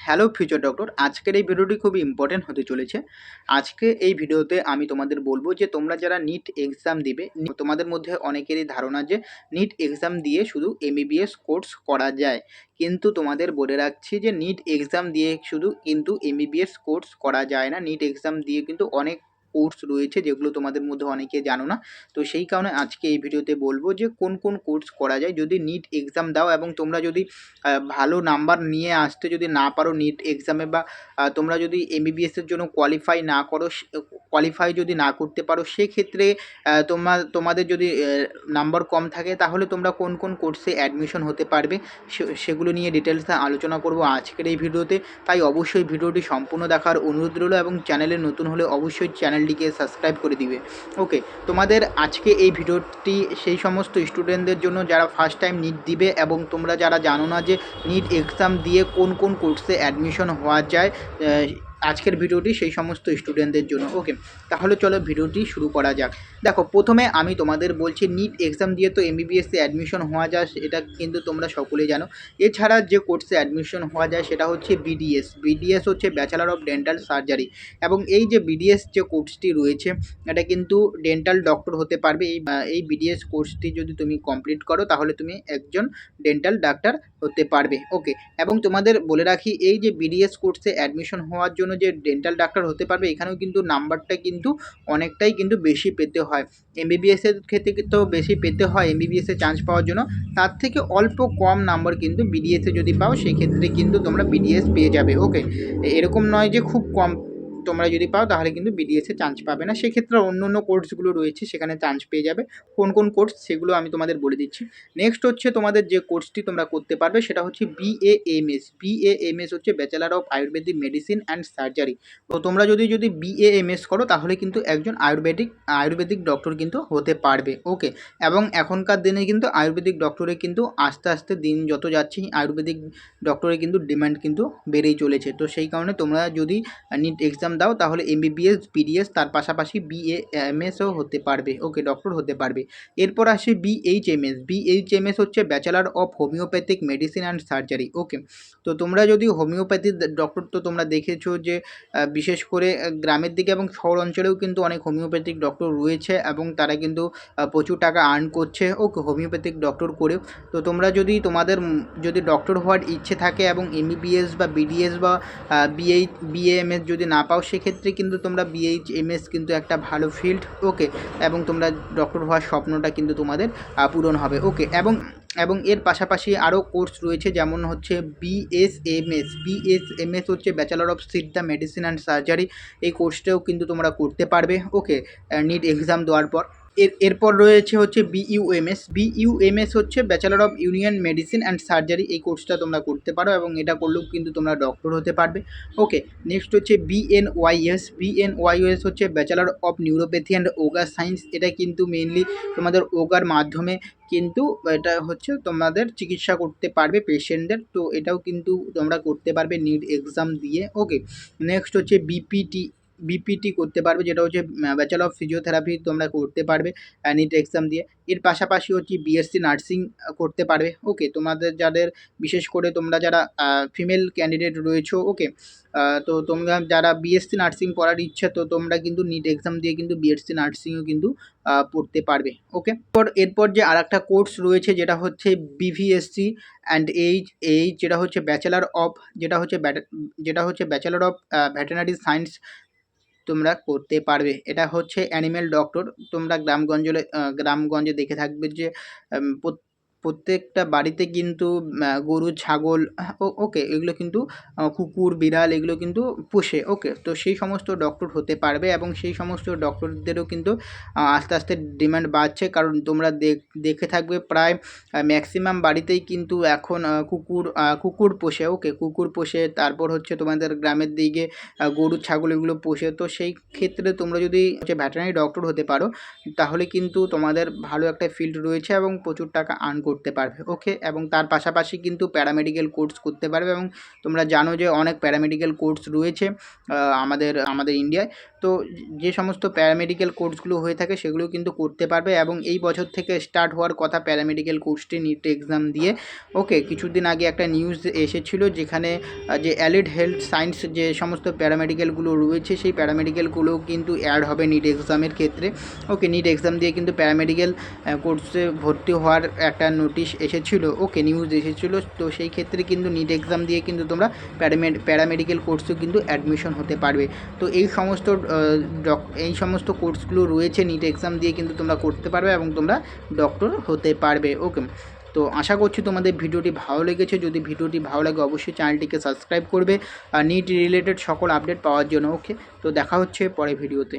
Hello future doctor, আজকের এই ভিডিওটি খুবই ইম্পর্টেন্ট হতে চলেছে। আজকে এই ভিডিওতে আমি তোমাদের বলবো যে তোমরা যারা নিট এক্সাম দিবে, তোমাদের মধ্যে অনেকেরই ধারণা যে নিট এক্সাম দিয়ে শুধু এমবিবিএস কোর্স করা যায়। কিন্তু তোমাদের বলে রাখছি যে নিট এক্সাম দিয়ে শুধু কিন্তু এমবিবিএস কোর্স করা যায় না। নিট এক্সাম দিয়ে কিন্তু অনেক কোর্স রয়েছে যেগুলো তোমাদের মধ্যে অনেকে জানো না। তো সেই কারণে আজকে এই ভিডিওতে বলবো যে কোন কোন কোর্স করা যায় যদি নিট এক্সাম দাও এবং তোমরা যদি ভালো নাম্বার নিয়ে আসতে যদি না পারো নিট এক্সামে, বা তোমরা যদি এমবিবিএসের জন্য কোয়ালিফাই যদি না করতে পারো, সেক্ষেত্রে তোমাদের যদি নাম্বার কম থাকে তাহলে তোমরা কোন কোন কোর্সে অ্যাডমিশন হতে পারবে সেগুলো নিয়ে ডিটেলসে আলোচনা করব আজকের এই ভিডিওতে। তাই অবশ্যই ভিডিওটি সম্পূর্ণ দেখার অনুরোধ রইল এবং চ্যানেলে নতুন হলে অবশ্যই চ্যানেলটিকে সাবস্ক্রাইব করে দিবে। ওকে, তোমাদের আজকে এই ভিডিওটি সেই সমস্ত স্টুডেন্টদের জন্য যারা ফার্স্ট টাইম নিট দিবে এবং তোমরা যারা জানো না যে নিট এক্সাম দিয়ে কোন কোন কোর্সে অ্যাডমিশন হওয়া যায়। আজকের ভিডিওটি সেই সমস্ত স্টুডেন্টদের জন্য। ওকে, তাহলে চলো ভিডিওটি শুরু করা যাক। দেখো, প্রথমে আমি তোমাদের বলছি নিট এক্সাম দিয়ে তো এমবিবিএসে অ্যাডমিশন হওয়া যায়, এটা কিন্তু তোমরা সকলেই জানো। এছাড়া যে কোর্সে অ্যাডমিশন হওয়া যায় সেটা হচ্ছে বিডিএস হচ্ছে ব্যাচেলার অফ ডেন্টাল সার্জারি। এবং এই যে বিডিএস যে কোর্সটি রয়েছে এটা কিন্তু ডেন্টাল ডক্টর হতে পারবে। এই বিডিএস কোর্সটি যদি তুমি কমপ্লিট করো তাহলে তুমি একজন ডেন্টাল ডাক্তার হতে পারবে। ওকে, এবং তোমাদের বলে রাখি এই যে বিডিএস কোর্সে অ্যাডমিশন হওয়ার জন্য যে ডেন্টাল ডাক্তার হতে পারবে এখানেও কিন্তু নাম্বারটা কিন্তু অনেকটাই কিন্তু বেশি পেতে হয়। এমবিবিএসের ক্ষেত্রে তো বেশি পেতে হয় এমবিবিএসে চান্স পাওয়ার জন্য, তার থেকে অল্প কম নাম্বার কিন্তু বিডিএসে যদি পাও সেক্ষেত্রে কিন্তু তোমরা বিডিএস পেয়ে যাবে। ওকে, এরকম নয় যে খুব কম তোমরা যদি পাও তাহলে কিন্তু বিডিএসে চান্স পাবে না, সেক্ষেত্রে অন্য অন্য কোর্সগুলো রয়েছে সেখানে চান্স পেয়ে যাবে। কোন কোন কোর্স সেগুলো আমি তোমাদের বলে দিচ্ছি। নেক্সট হচ্ছে তোমাদের যে কোর্সটি তোমরা করতে পারবে সেটা হচ্ছে বিএএমএস হচ্ছে bachelor of Ayurvedic medicine and surgery. তো তোমরা যদি বিএএমএস করো তাহলে কিন্তু একজন আয়ুর্বেদিক ডক্টর কিন্তু হতে পারবে। ওকে, এবং এখনকার দিনে কিন্তু আয়ুর্বেদিক ডক্টরে কিন্তু আস্তে আস্তে দিন যত যাচ্ছে আয়ুর্বেদিক ডক্টরের কিন্তু ডিমান্ড কিন্তু বেড়েই চলেছে। তো সেই কারণে তোমরা যদি নিট এক্সাম দাও তাহলে এমবিবিএস বিডিএস তার পাশাপাশি বিএএমএসও হতে পারবে। ওকে, ডক্টর হতে পারবে। এরপর আসে বিএইচএমএস হচ্ছে bachelor of homeopathic medicine and surgery. Okay, তো তোমরা যদি হোমিওপ্যাথি ডক্টর, তো তোমরা দেখেছো যে বিশেষ করে গ্রামের দিকে এবং শহর অঞ্চলেও কিন্তু অনেক হোমিওপ্যাথিক ডক্টর রয়েছে এবং তারা কিন্তু প্রচুর টাকা আর্ন করছে। ওকে, হোমিওপ্যাথিক ডক্টর করেও। তো তোমরা তোমাদের যদি ডক্টর হওয়ার ইচ্ছে থাকে এবং এমবিবিএস বা বিডিএস বা বিএএমএস যদি না পাও সেক্ষেত্রে কিন্তু তোমরা বিএইচএমএস কিন্তু একটা ভালো ফিল্ড। ওকে, এবং তোমরা ডক্টর হওয়ার স্বপ্নটা কিন্তু তোমাদের পূরণ হবে। ওকে, এবং এর পাশাপাশি আরও কোর্স রয়েছে যেমন হচ্ছে বিএসএমএস হচ্ছে bachelor of Siddha medicine and surgery. এই কোর্সটাও কিন্তু তোমরা করতে পারবে। ওকে, নিট এক্সাম দেওয়ার পর এরপর রয়েছে হচ্ছে বিইউএমএস হচ্ছে bachelor of union medicine and surgery. এই কোর্সটা তোমরা করতে পারো এবং এটা করলেও কিন্তু তোমরা ডক্টর হতে পারবে। ওকে, নেক্সট হচ্ছে বিএনওয়াইএস হচ্ছে bachelor of neuropathy and yoga science. এটা কিন্তু মেনলি তোমাদের ওগার মাধ্যমে কিন্তু এটা হচ্ছে তোমাদের চিকিৎসা করতে পারবে পেশেন্টদের। তো এটাও কিন্তু তোমরা করতে পারবে নিট এক্সাম দিয়ে। ওকে, নেক্সট হচ্ছে বিপিটি করতে পারবে, যেটা হচ্ছে ব্যাচেলার অফ ফিজিওথেরাপি তোমরা করতে পারবে নিট এক্সাম দিয়ে। এর পাশাপাশি হচ্ছে বিএসসি নার্সিং করতে পারবে। ওকে, তোমাদের যাদের বিশেষ করে তোমরা যারা ফিমেল ক্যান্ডিডেট রয়েছো, ওকে, তো তোমরা যারা বিএসসি নার্সিং পড়ার ইচ্ছা, তো তোমরা কিন্তু নিট এক্সাম দিয়ে কিন্তু বিএসসি নার্সিংও কিন্তু পড়তে পারবে। ওকে, এরপর যে আর একটা কোর্স রয়েছে যেটা হচ্ছে বিভিএসসি অ্যান্ড যেটা হচ্ছে ব্যাচেলার অফ ভেটেরিনারি সায়েন্স তোমরা করতে পারবে। এটা হচ্ছে অ্যানিম্যাল ডক্টর। তোমরা গ্রামগঞ্জে দেখে থাকবে যে প্রত্যেকটা বাড়িতে কিন্তু গরু ছাগল, ওকে, এগুলো কিন্তু কুকুর বিড়াল এগুলো কিন্তু পোষে। ওকে, তো সেই সমস্ত ডক্টর হতে পারবে এবং সেই সমস্ত ডক্টরদেরও কিন্তু আস্তে আস্তে ডিমান্ড বাড়ছে, কারণ তোমরা দেখে থাকবে প্রায় ম্যাক্সিমাম বাড়িতেই কিন্তু এখন কুকুর পোষে। ওকে, কুকুর পোষে, তারপর হচ্ছে তোমাদের গ্রামের দিকে গরু ছাগল এগুলো পোষে। তো সেই ক্ষেত্রে তোমরা যদি ভেটেরিনারি ডক্টর হতে পারো তাহলে কিন্তু তোমাদের ভালো একটা ফিল্ড রয়েছে এবং প্রচুর টাকা আর্ন করতে করতে পারবে। ওকে, এবং তার পাশাপাশি কিন্তু প্যারামেডিক্যাল কোর্স করতে পারবে, এবং তোমরা জানো যে অনেক প্যারামেডিক্যাল কোর্স রয়েছে আমাদের ইন্ডিয়ায়। তো যে সমস্ত প্যারামেডিক্যাল কোর্সগুলো হয়ে থাকে সেগুলো কিন্তু করতে পারবে, এবং এই বছর থেকে স্টার্ট হওয়ার কথা প্যারামেডিক্যাল কোর্সটি নিট এক্সাম দিয়ে। ওকে, কিছুদিন আগে একটা নিউজ এসেছিলো যেখানে যে অ্যালিড হেলথ সায়েন্স যে সমস্ত প্যারামেডিক্যালগুলো রয়েছে সেই প্যারামেডিক্যালগুলো কিন্তু অ্যাড হবে নিট এক্সামের ক্ষেত্রে। ওকে, নিট এক্সাম দিয়ে কিন্তু প্যারামেডিক্যাল কোর্সে ভর্তি হওয়ার একটা নোটিশ এসেছিলো, ওকে, নিউজ এসেছিলো। তো সেই ক্ষেত্রে কিন্তু নিট এক্সাম দিয়ে কিন্তু তোমরা প্যারামেডিক্যাল কোর্সেও কিন্তু অ্যাডমিশন হতে পারবে। তো এই সমস্ত কোর্সগুলো রয়েছে নিট এক্সাম দিয়ে কিন্তু তোমরা করতে পারবে এবং তোমরা ডক্টর হতে পারবে। ওকে, তো আশা করছি তোমাদের ভিডিওটি ভালো লেগেছে। যদি ভিডিওটি ভালো লাগে অবশ্যই চ্যানেলটিকে সাবস্ক্রাইব করবে আর নিট রিলেটেড সকল আপডেট পাওয়ার জন্য। ওকে, তো দেখা হচ্ছে পরের ভিডিওতে।